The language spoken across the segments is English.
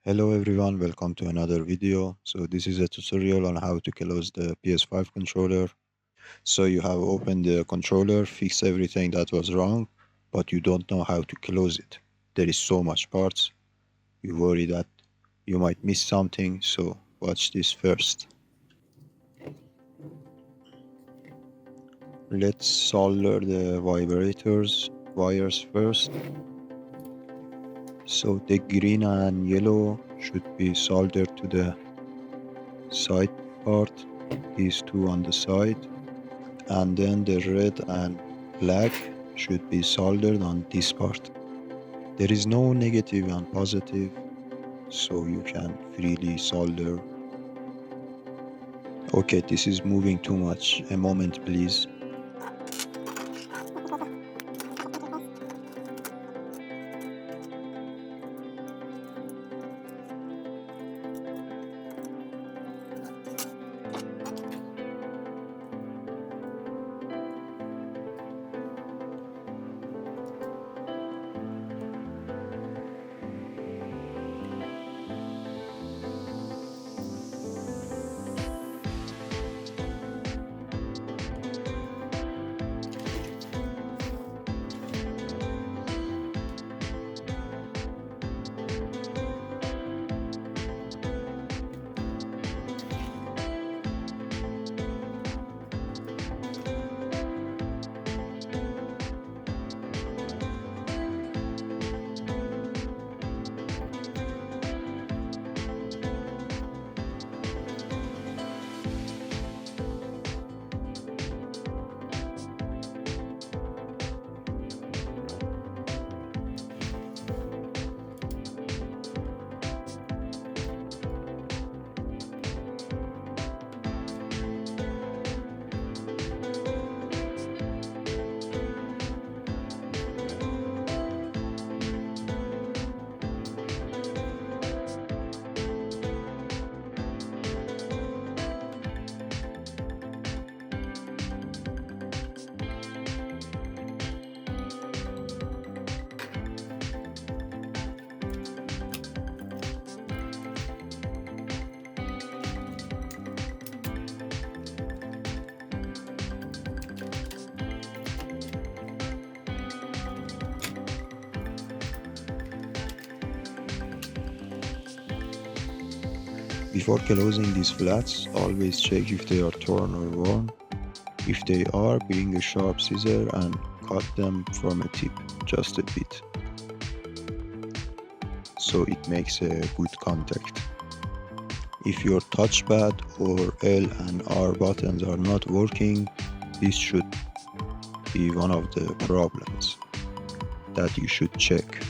Hello everyone, welcome to another video. So this is a tutorial on how to close the PS5 controller. So you have opened the controller, fixed everything that was wrong, but you don't know how to close it. There is so much parts. You worry that you might miss something, so watch this first. Let's solder the vibrators wires first. So the green and yellow should be soldered to the side part, these two on the side, and then the red and black should be soldered on this part. There is no negative and positive, so you can freely solder. Okay, this is moving too much. A moment, please. Before closing these flats, always check if they are torn or worn. If they are, bring a sharp scissor and cut them from a tip, just a bit, so it makes a good contact. If your touchpad or L and R buttons are not working, this should be one of the problems that you should check.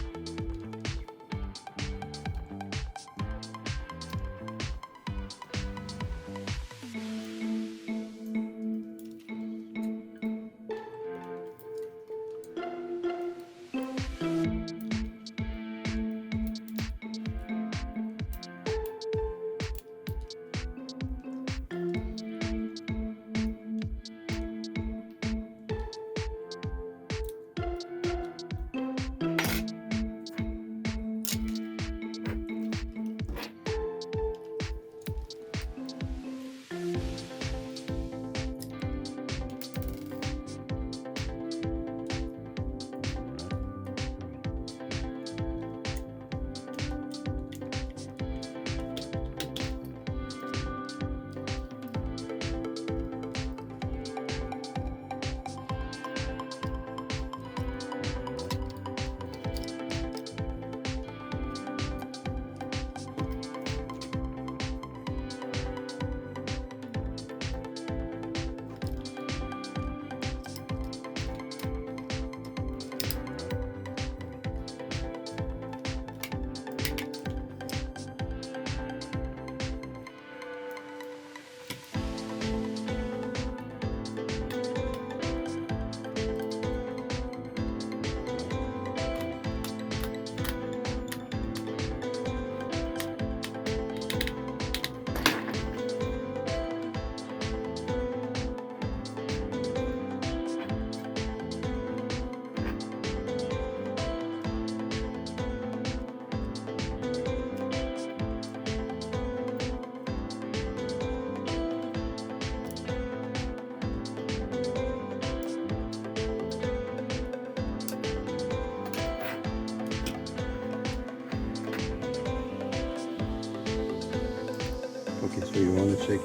you want to check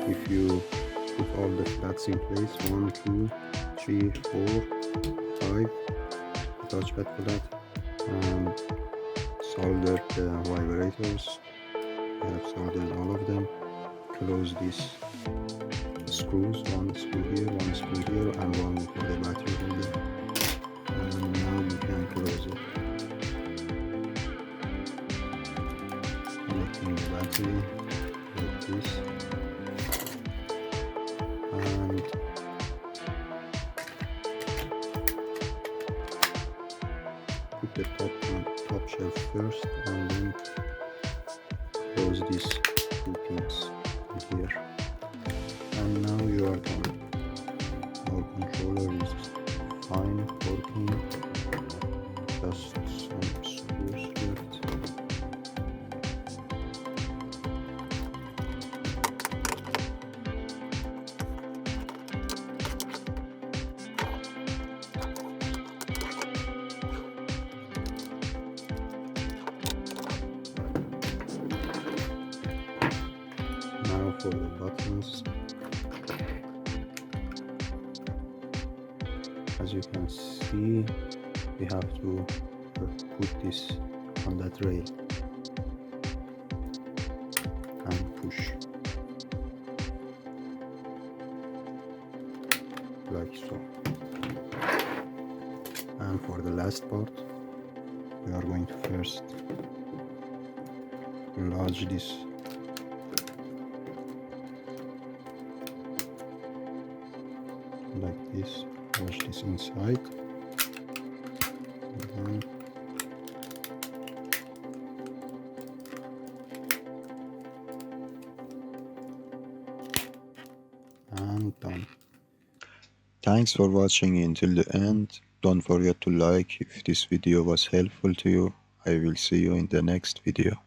if you put all the flaps in place. 1, 2, 3, 4, 5. The touchpad for that. And solder the vibrators. I have soldered all of them. Close these screws, one screw here, one screw here, and one for the battery holder. And now you can close it. Connecting the battery like this, and put the top shelf first, and then close these two pins here. And now you are done. Our controller is fine working. Just some screws left. Now for the buttons. As you can see, we have to put this on that rail and push like so. And for the last part, we are going to first enlarge this like this, push this inside, and done. Thanks for watching until the end. Don't forget to like if this video was helpful to you. I will see you in the next video.